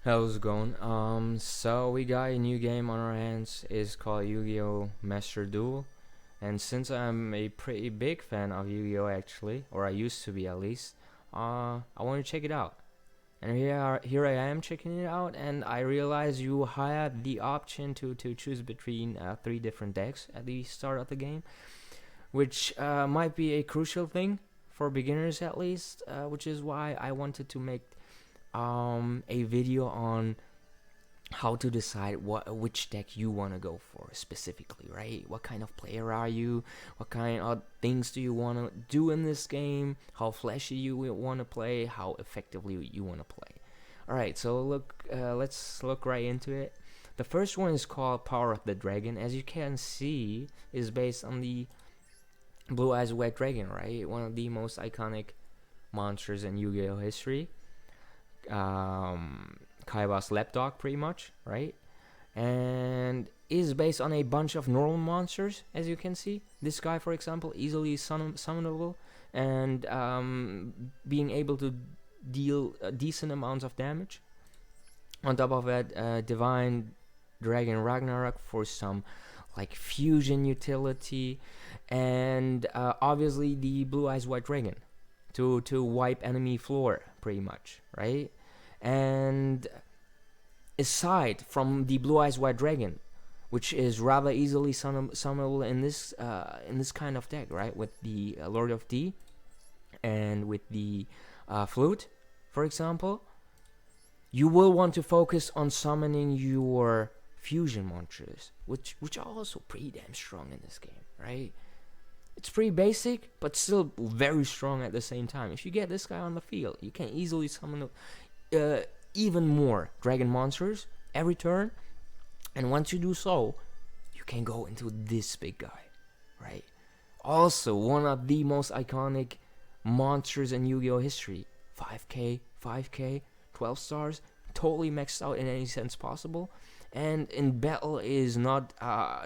How's it going? So we got a new game on our hands. It's called Yu-Gi-Oh! Master Duel. And since I'm a pretty big fan of Yu-Gi-Oh! Actually, or I used to be at least, I want to check it out. And here I am checking it out, and I realize you had the option to choose between three different decks at the start of the game, which might be a crucial thing for beginners at least, which is why I wanted to make a video on how to decide which deck you want to go for specifically, right? What kind of player are you? What kind of things do you want to do in this game? How flashy you want to play? How effectively you want to play? All right, so let's look right into it. The first one is called Power of the Dragon. As you can see, is based on the Blue Eyes White Dragon, right? One of the most iconic monsters in Yu-Gi-Oh history. Kaiba's lapdog, pretty much, right? And is based on a bunch of normal monsters, as you can see. This guy, for example, easily summonable, and being able to deal decent amounts of damage. On top of that, Divine Dragon Ragnarok for some like fusion utility, and obviously the Blue Eyes White Dragon to wipe enemy floor, pretty much, right? And aside from the Blue Eyes White Dragon, which is rather easily summonable in this kind of deck, right? With the Lord of D and with the Flute, for example, you will want to focus on summoning your fusion monsters, which are also pretty damn strong in this game, right? It's pretty basic, but still very strong at the same time. If you get this guy on the field, you can easily summon even more dragon monsters every turn, and once you do so, you can go into this big guy, right? Also, one of the most iconic monsters in Yu-Gi-Oh history. 5k, 5k, 12 stars, totally maxed out in any sense possible, and in battle is not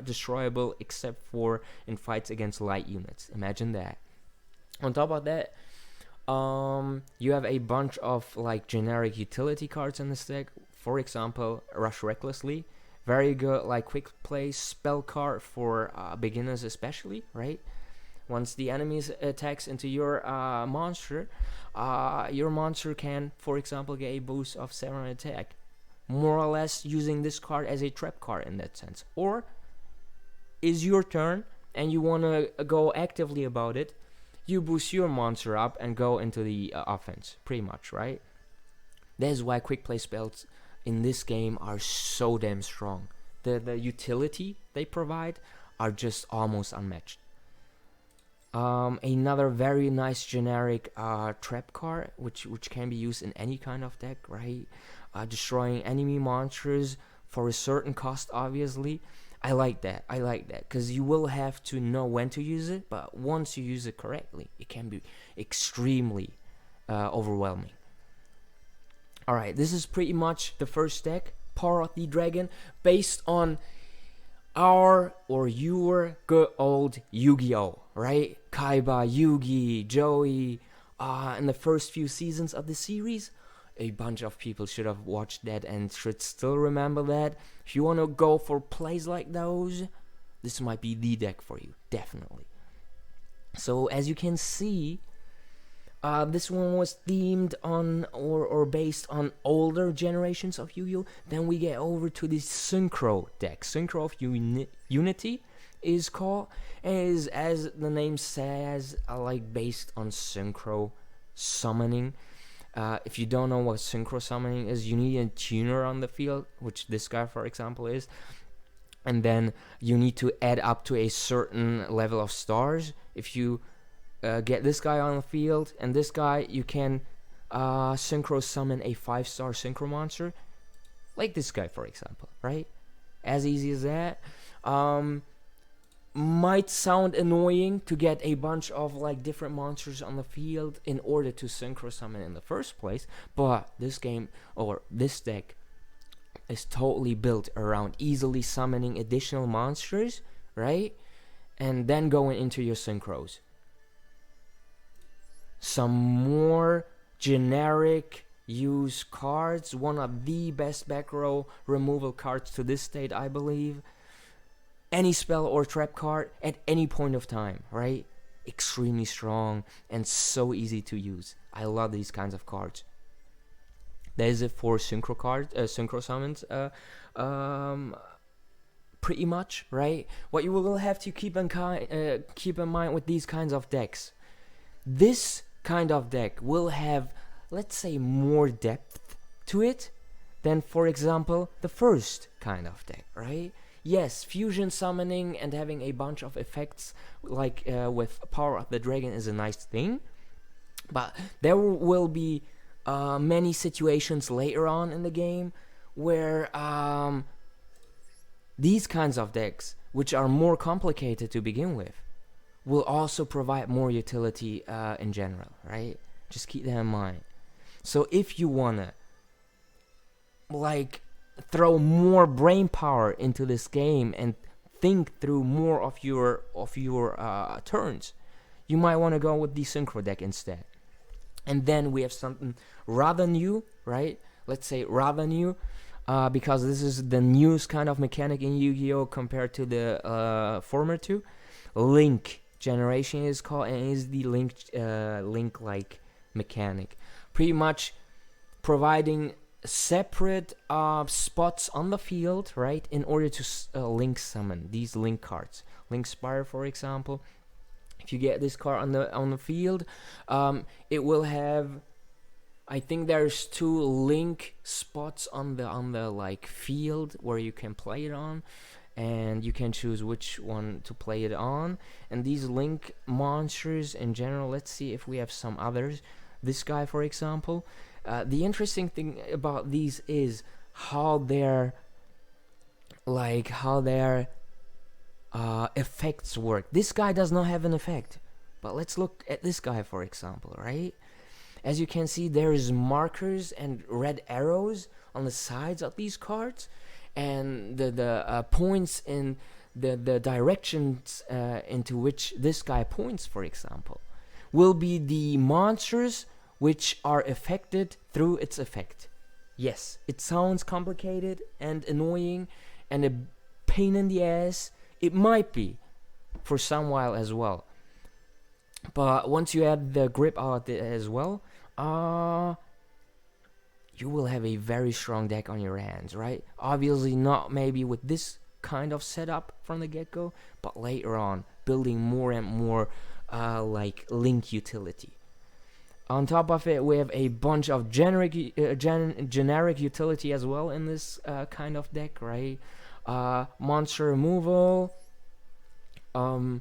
destroyable except for in fights against light units. Imagine that. On top of that, you have a bunch of like generic utility cards in this deck. For example, Rush Recklessly, very good like quick play spell card for beginners especially, right? Once the enemy attacks into your your monster can, for example, get a boost of 7 attack, more or less using this card as a trap card in that sense. Or is your turn and you want to go actively about it, you boost your monster up and go into the offense, pretty much, right? That's why quick play spells in this game are so damn strong. The utility they provide are just almost unmatched. Another very nice generic trap card, which can be used in any kind of deck, right? Destroying enemy monsters for a certain cost, obviously. I like that, because you will have to know when to use it, but once you use it correctly, it can be extremely overwhelming. Alright, this is pretty much the first deck, Power of the Dragon, based on our or your good old Yu-Gi-Oh, right? Kaiba, Yugi, Joey, in the first few seasons of the series. A bunch of people should have watched that and should still remember that. If you want to go for plays like those, this might be the deck for you, definitely. So as you can see, this one was themed on or based on older generations of Yu-Gi-Oh! Then we get over to the Synchro deck. Synchro of Unity is called, and is, as the name says, like based on synchro summoning. If you don't know what synchro summoning is, you need a tuner on the field, which this guy, for example, is. And then you need to add up to a certain level of stars. If you get this guy on the field and this guy, you can synchro summon a 5-star synchro monster, like this guy, for example, right? As easy as that. Might sound annoying to get a bunch of like different monsters on the field in order to synchro summon in the first place, but this game or this deck is totally built around easily summoning additional monsters, right? And then going into your synchros. Some more generic use cards, one of the best back row removal cards to this date, I believe. Any spell or trap card at any point of time, right? Extremely strong and so easy to use. I love these kinds of cards. That is it for synchro cards, synchro summons. Pretty much, right? What you will have to keep in mind with these kinds of decks, this kind of deck will have, let's say, more depth to it than, for example, the first kind of deck, right? Yes, fusion summoning and having a bunch of effects like with Power of the Dragon is a nice thing, but there will be many situations later on in the game where these kinds of decks, which are more complicated to begin with, will also provide more utility in general, right? Just keep that in mind. So if you wanna like throw more brain power into this game and think through more of your turns, you might want to go with the synchro deck instead. And then we have something rather new, right? Let's say rather new, because this is the newest kind of mechanic in Yu-Gi-Oh compared to the former two. Link generation is called, and is the link like mechanic, pretty much providing separate spots on the field, right, in order to link summon these link cards. Link Spire, for example. If you get this card on the field, it will have, I think there's 2 link spots on the like field where you can play it on, and you can choose which one to play it on. And these link monsters in general, let's see if we have some others. This guy, for example. The interesting thing about these is how their effects work. This guy does not have an effect, but let's look at this guy, for example, right? As you can see, there's markers and red arrows on the sides of these cards, and the points in the directions into which this guy points, for example, will be the monsters which are affected through its effect. Yes, it sounds complicated and annoying and a pain in the ass. It might be for some while as well. But once you add the grip out as well, you will have a very strong deck on your hands, right? Obviously not maybe with this kind of setup from the get-go, but later on, building more and more like link utility. On top of it, we have a bunch of generic utility as well in this kind of deck, right? Monster removal, power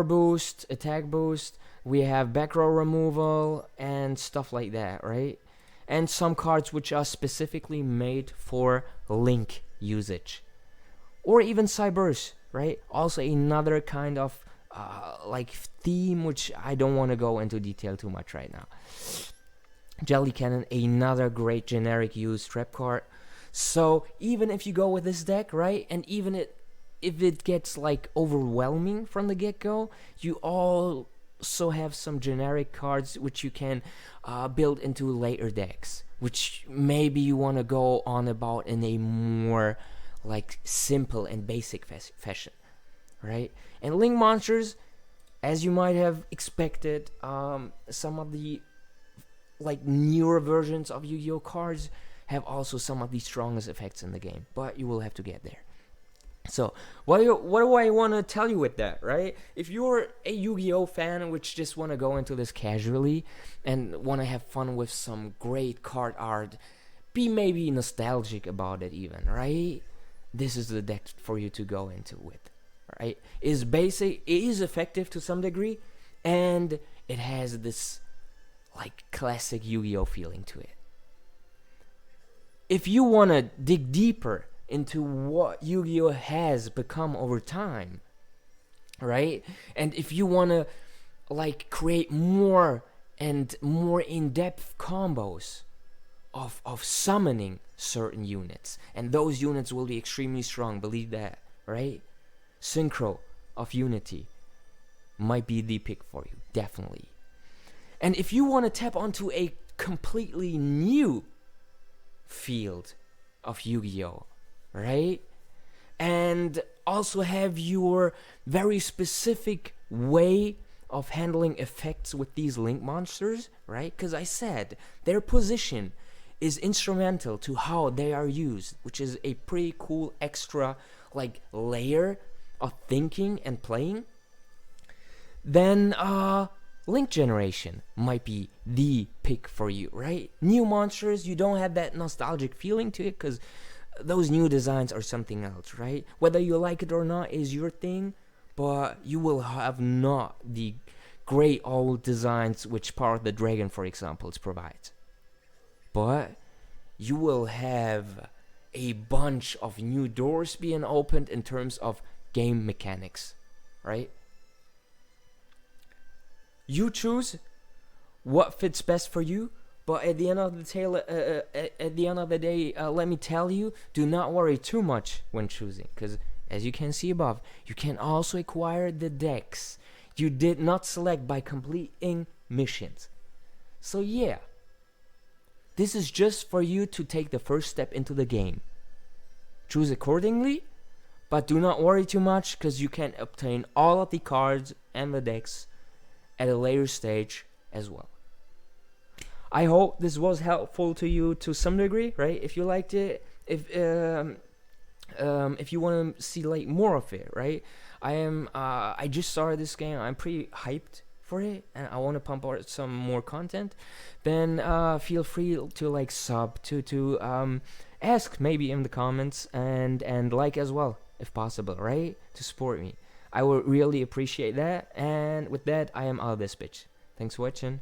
boost, attack boost. We have back row removal and stuff like that, right? And some cards which are specifically made for link usage, or even Cybers, right? Also another kind of like theme, which I don't want to go into detail too much right now. Jelly Cannon, another great generic use trap card. So even if you go with this deck, right, and even if it gets like overwhelming from the get-go, you also have some generic cards which you can build into later decks, which maybe you want to go on about in a more like simple and basic fashion, right? And link monsters, as you might have expected, some of the like newer versions of Yu-Gi-Oh cards have also some of the strongest effects in the game, but you will have to get there. So what do I want to tell you with that, right? If you're a Yu-Gi-Oh fan which just want to go into this casually and want to have fun with some great card art, be maybe nostalgic about it even, right? This is the deck for you to go into with, right? It is basic, it is effective to some degree, and it has this like classic Yu-Gi-Oh feeling to it. If you want to dig deeper into what Yu-Gi-Oh has become over time, right? And if you want to like create more and more in-depth combos of summoning certain units, and those units will be extremely strong, believe that, right? Synchro of Unity might be the pick for you, definitely. And if you want to tap onto a completely new field of Yu-Gi-Oh, right? And also have your very specific way of handling effects with these link monsters, right? Because I said their position is instrumental to how they are used, which is a pretty cool extra like layer of thinking and playing. Then link generation might be the pick for you, right? New monsters, you don't have that nostalgic feeling to it because those new designs are something else, right? Whether you like it or not is your thing, but you will have not the great old designs which Power of the Dragon, for example, provides. But you will have a bunch of new doors being opened in terms of game mechanics, right? You choose what fits best for you, but at the end of the day, let me tell you, do not worry too much when choosing, because as you can see above, you can also acquire the decks you did not select by completing missions. So yeah, this is just for you to take the first step into the game. Choose accordingly, but do not worry too much, because you can obtain all of the cards and the decks at a later stage as well. I hope this was helpful to you to some degree, right? If you liked it, if you want to see like more of it, right? I just started this game. I'm pretty hyped for it, and I want to pump out some more content. Then feel free to like sub to ask maybe in the comments and like as well if possible, right? To support me. I would really appreciate that. And with that, I am out of this bitch. Thanks for watching.